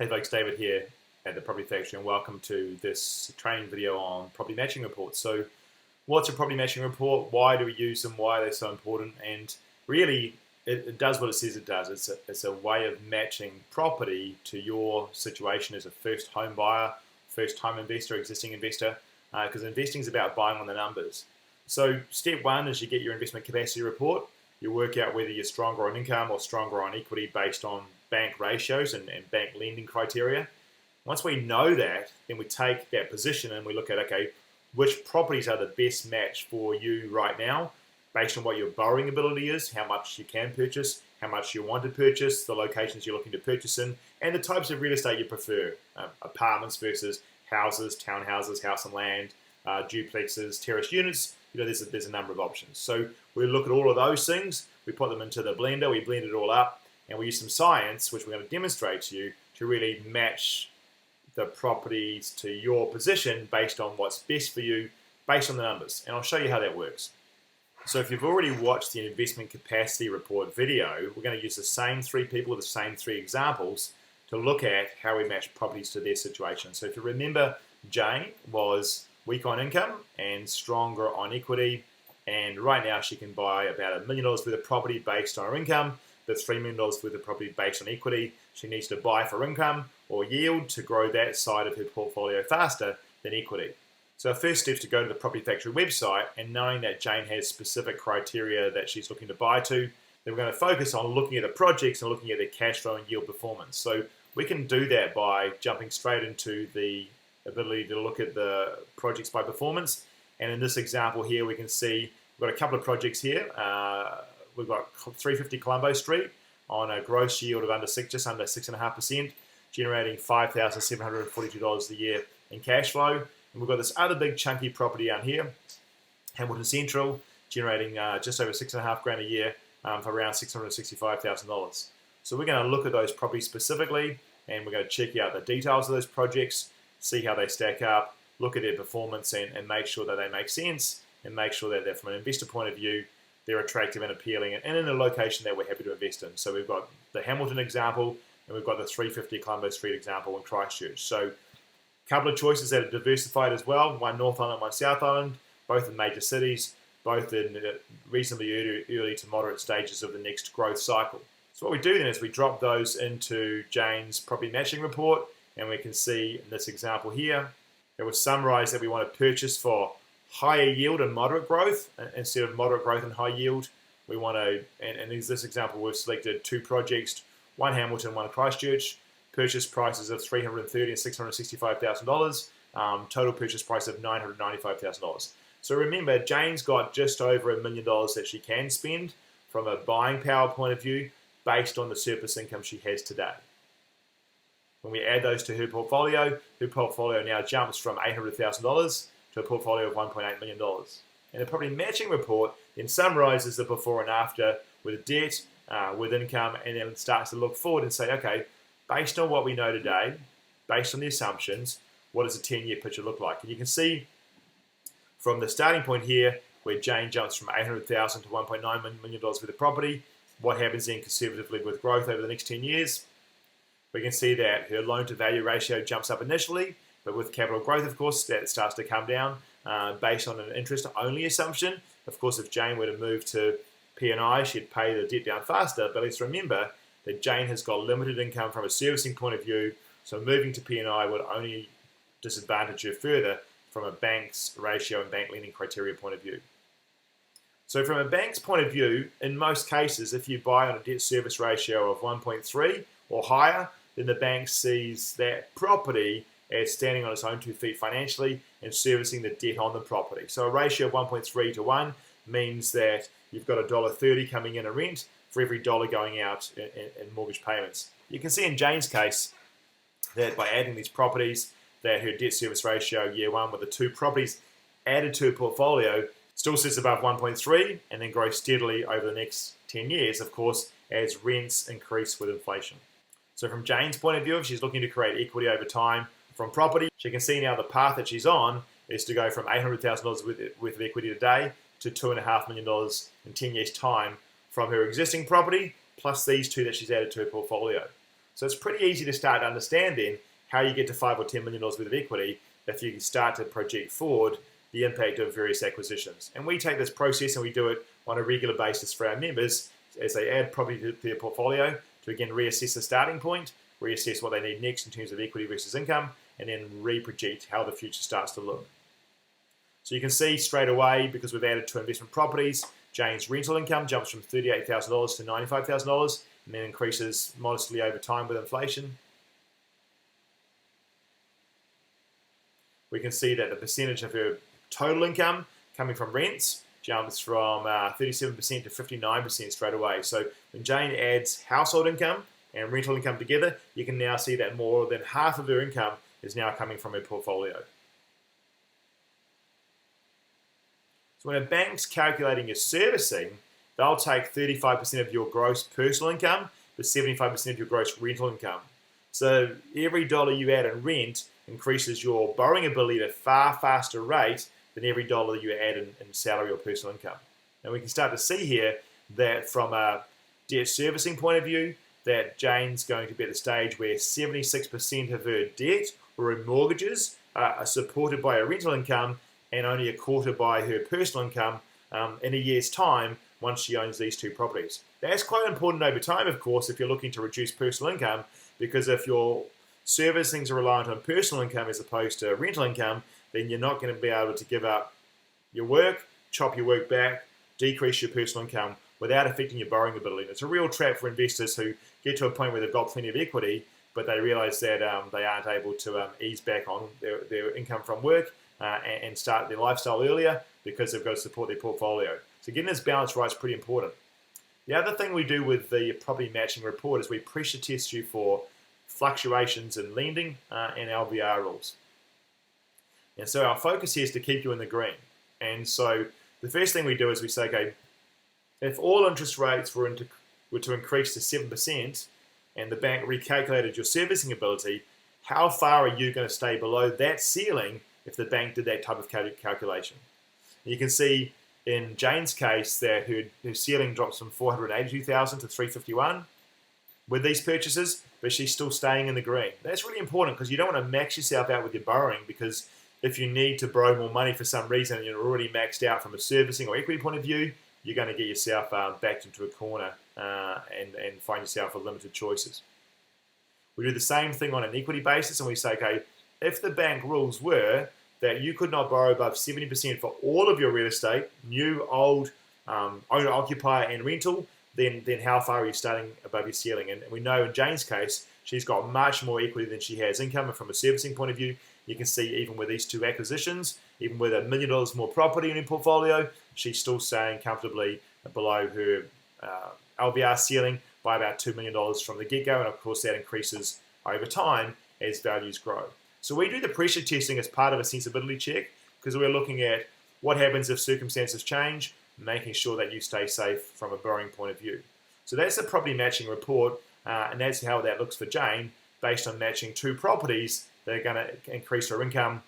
Hey folks, David here at the Property Factory, and welcome to this training video on property matching reports. So what's a property matching report? Why do we use them? Why are they so important? And really, it does what it says it does. It's a way of matching property to your situation as a first home buyer, first time investor, existing investor, because investing is about buying on the numbers. So step one is you get your investment capacity report. You work out whether you're stronger on income or stronger on equity based on bank ratios and bank lending criteria. Once we know that, then we take that position and we look at, okay, which properties are the best match for you right now based on what your borrowing ability is, how much you can purchase, how much you want to purchase, the locations you're looking to purchase in, and the types of real estate you prefer, apartments versus houses, townhouses, house and land, duplexes, terrace units. There's a number of options. So we look at all of those things, we put them into the blender, we blend it all up, and we use some science, which we're going to demonstrate to you, to really match the properties to your position based on what's best for you, based on the numbers. And I'll show you how that works. So if you've already watched the investment capacity report video, we're going to use the same three people with the same three examples to look at how we match properties to their situation. So if you remember, Jane was weak on income and stronger on equity, and right now she can buy about $1 million worth of property based on her income, but $3 million worth of property based on equity. She needs to buy for income or yield to grow that side of her portfolio faster than equity. So our first step is to go to the Property Factory website, and knowing that Jane has specific criteria that she's looking to buy to, then we're going to focus on looking at the projects and looking at their cash flow and yield performance. So we can do that by jumping straight into the ability to look at the projects by performance. And in this example here, we can see we've got a couple of projects here. We've got 350 Colombo Street on a gross yield of just under 6.5%, generating $5,742 a year in cash flow. And we've got this other big chunky property down here, Hamilton Central, generating just over 6.5 grand a year for around $665,000. So we're going to look at those properties specifically, and we're going to check out the details of those projects, see how they stack up, look at their performance, and make sure that they make sense, and make sure that they're, from an investor point of view, they're attractive and appealing and in a location that we're happy to invest in. So we've got the Hamilton example, and we've got the 350 Colombo Street example in Christchurch. So a couple of choices that are diversified as well, one North Island, one South Island, both in major cities, both in reasonably early to moderate stages of the next growth cycle. So what we do then is we drop those into Jane's property matching report, and we can see in this example here, it would summarize that we want to purchase for higher yield and moderate growth instead of moderate growth and high yield. We want to, and in this example, we've selected two projects, one Hamilton, one Christchurch, purchase prices of $330,000 and $665,000, total purchase price of $995,000. So remember, Jane's got just over $1 million that she can spend from a buying power point of view based on the surplus income she has today. When we add those to her portfolio now jumps from $800,000 to a portfolio of $1.8 million. And the property matching report then summarizes the before and after with debt, with income, and then starts to look forward and say, okay, based on what we know today, based on the assumptions, what does a 10-year picture look like? And you can see from the starting point here, where Jane jumps from $800,000 to $1.9 million with the property, what happens then conservatively with growth over the next 10 years. We can see that her loan-to-value ratio jumps up initially, but with capital growth, of course, that starts to come down based on an interest-only assumption. Of course, if Jane were to move to P&I, she'd pay the debt down faster, but let's remember that Jane has got limited income from a servicing point of view, so moving to P&I would only disadvantage her further from a bank's ratio and bank lending criteria point of view. So from a bank's point of view, in most cases, if you buy on a debt service ratio of 1.3 or higher, then the bank sees that property as standing on its own 2 feet financially and servicing the debt on the property. So a ratio of 1.3 to 1 means that you've got $1.30 coming in a rent for every dollar going out in mortgage payments. You can see in Jane's case that by adding these properties, that her debt service ratio year one with the two properties added to her portfolio still sits above 1.3 and then grows steadily over the next 10 years, of course, as rents increase with inflation. So from Jane's point of view, if she's looking to create equity over time from property, she can see now the path that she's on is to go from $800,000 worth of equity today to $2.5 million in 10 years' time from her existing property, plus these two that she's added to her portfolio. So it's pretty easy to start to understand then how you get to $5 or $10 million worth of equity if you start to project forward the impact of various acquisitions. And we take this process and we do it on a regular basis for our members as they add property to their portfolio to again reassess the starting point, reassess what they need next in terms of equity versus income, and then re-project how the future starts to look. So you can see straight away, because we've added 2 investment properties, Jane's rental income jumps from $38,000 to $95,000 and then increases modestly over time with inflation. We can see that the percentage of her total income coming from rents jumps from 37% to 59% straight away. So when Jane adds household income and rental income together, you can now see that more than half of her income is now coming from her portfolio. So when a bank's calculating your servicing, they'll take 35% of your gross personal income to 75% of your gross rental income. So every dollar you add in rent increases your borrowing ability at a far faster rate than every dollar you add in salary or personal income. And we can start to see here that from a debt servicing point of view, that Jane's going to be at the stage where 76% of her debt or her mortgages are supported by her rental income and only a quarter by her personal income in a year's time once she owns these 2 properties. That's quite important over time, of course, if you're looking to reduce personal income, because if your servicing are reliant on personal income as opposed to rental income, then you're not going to be able to give up your work, chop your work back, decrease your personal income without affecting your borrowing ability. And it's a real trap for investors who get to a point where they've got plenty of equity, but they realize that they aren't able to ease back on their income from work and start their lifestyle earlier because they've got to support their portfolio. So getting this balance right is pretty important. The other thing we do with the property matching report is we pressure test you for fluctuations in lending and LVR rules. And so our focus here is to keep you in the green. And so the first thing we do is we say, okay, if all interest rates were to increase to 7% and the bank recalculated your servicing ability, how far are you going to stay below that ceiling if the bank did that type of calculation? And you can see in Jane's case that her ceiling drops from $482,000 to $351,000 with these purchases, but she's still staying in the green. That's really important because you don't want to max yourself out with your borrowing, because if you need to borrow more money for some reason and you're already maxed out from a servicing or equity point of view, you're going to get yourself backed into a corner and find yourself with limited choices. We do the same thing on an equity basis, and we say, okay, if the bank rules were that you could not borrow above 70% for all of your real estate, new, old, owner-occupier, and rental, then how far are you starting above your ceiling? And we know in Jane's case, she's got much more equity than she has income, and from a servicing point of view, you can see even with these 2 acquisitions, even with $1 million more property in her portfolio, she's still staying comfortably below her LVR ceiling by about $2 million from the get-go, and of course that increases over time as values grow. So we do the pressure testing as part of a sensibility check, because we're looking at what happens if circumstances change, making sure that you stay safe from a borrowing point of view. So that's the property matching report, and that's how that looks for Jane, based on matching 2 properties that are going to increase her income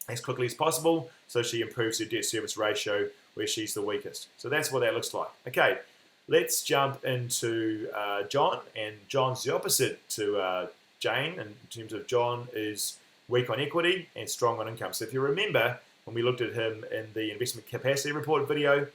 as quickly as possible, so she improves her debt service ratio where she's the weakest. So that's what that looks like. Okay, let's jump into John, and John's the opposite to Jane in terms of John is weak on equity and strong on income. So if you remember, when we looked at him in the investment capacity report video,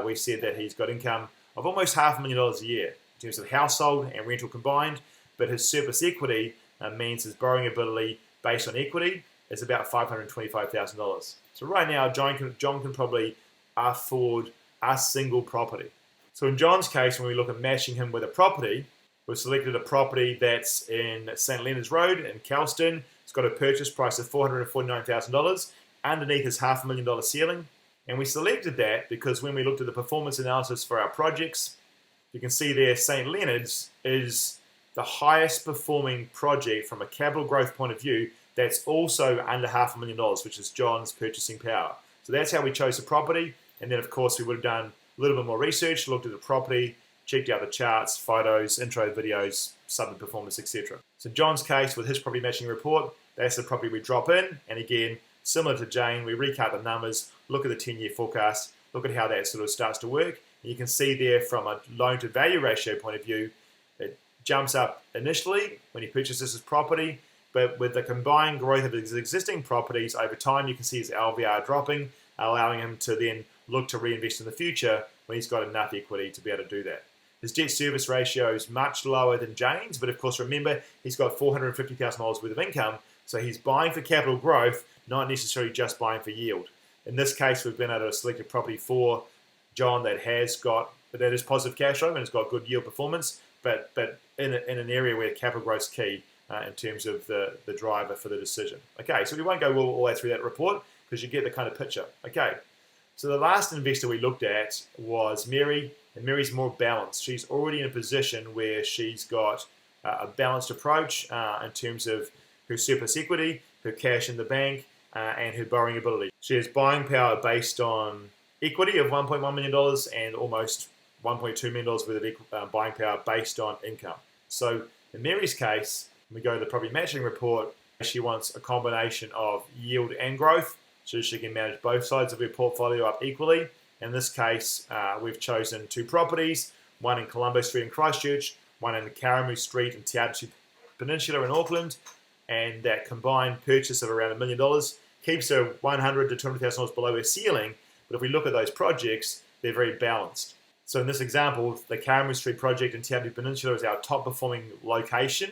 we said that he's got income of almost $500,000 a year in terms of household and rental combined, but his surplus equity means his borrowing ability based on equity is about $525,000. So right now, John can probably afford a single property. So in John's case, when we look at matching him with a property, we've selected a property that's in St. Leonard's Road in Kelston. It's got a purchase price of $449,000. Underneath is $500,000 ceiling. And we selected that because when we looked at the performance analysis for our projects, you can see there St. Leonard's is the highest performing project from a capital growth point of view that's also under $500,000, which is John's purchasing power. So that's how we chose the property. And then, of course, we would have done a little bit more research, looked at the property, checked out the charts, photos, intro videos, sub performance, etc. So John's case with his property matching report, that's the property we drop in. And again, similar to Jane, we recount the numbers, look at the 10-year forecast, look at how that sort of starts to work. And you can see there from a loan to value ratio point of view, jumps up initially when he purchases his property, but with the combined growth of his existing properties over time, you can see his LVR dropping, allowing him to then look to reinvest in the future when he's got enough equity to be able to do that. His debt service ratio is much lower than Jane's, but of course, remember, he's got $450,000 worth of income, so he's buying for capital growth, not necessarily just buying for yield. In this case, we've been able to select a property for John that is positive cash flow and has got good yield performance, but in an area where capital growth is key in terms of the driver for the decision. Okay, so we won't go all the way through that report because you get the kind of picture. Okay, so the last investor we looked at was Mary, and Mary's more balanced. She's already in a position where she's got a balanced approach in terms of her surplus equity, her cash in the bank, and her borrowing ability. She has buying power based on equity of $1.1 million and almost $1.2 million worth of buying power based on income. So in Mary's case, when we go to the property matching report, she wants a combination of yield and growth so she can manage both sides of her portfolio up equally. In this case, we've chosen 2 properties, one in Colombo Street in Christchurch, one in Karamu Street in Te Atitu Peninsula in Auckland, and that combined purchase of around $1 million keeps her $100,000 to $200,000 below her ceiling. But if we look at those projects, they're very balanced. So in this example, the Karamu Street project in Te Atitu Peninsula is our top performing location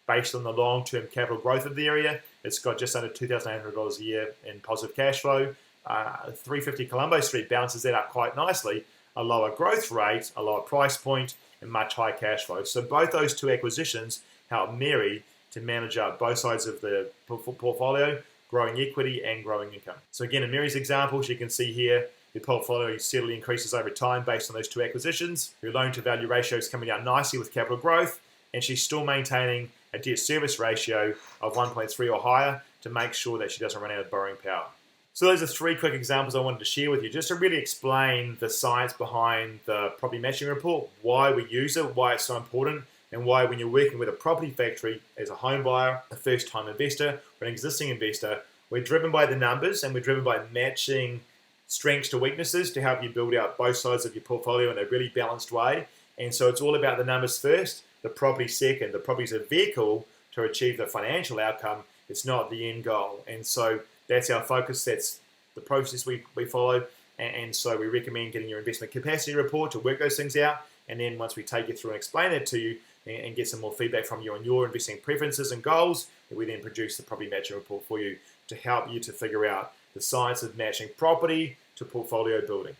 based on the long-term capital growth of the area. It's got just under $2,800 a year in positive cash flow. 350 Colombo Street balances that up quite nicely. A lower growth rate, a lower price point, and much higher cash flow. So both those 2 acquisitions help Mary to manage up both sides of the portfolio, growing equity and growing income. So again, in Mary's example, she can see here, the portfolio steadily increases over time based on those 2 acquisitions. Her loan-to-value ratio is coming down nicely with capital growth, and she's still maintaining a debt service ratio of 1.3 or higher to make sure that she doesn't run out of borrowing power. So those are 3 quick examples I wanted to share with you, just to really explain the science behind the property matching report, why we use it, why it's so important, and why when you're working with a property factory as a home buyer, a first-time investor, or an existing investor, we're driven by the numbers and we're driven by matching strengths to weaknesses to help you build out both sides of your portfolio in a really balanced way. And so it's all about the numbers first, the property second. The property is a vehicle to achieve the financial outcome. It's not the end goal. And so that's our focus. That's the process we follow. And so we recommend getting your investment capacity report to work those things out. And then once we take you through and explain that to you and get some more feedback from you on your investing preferences and goals, we then produce the property matching report for you to help you to figure out the science of matching property to portfolio building.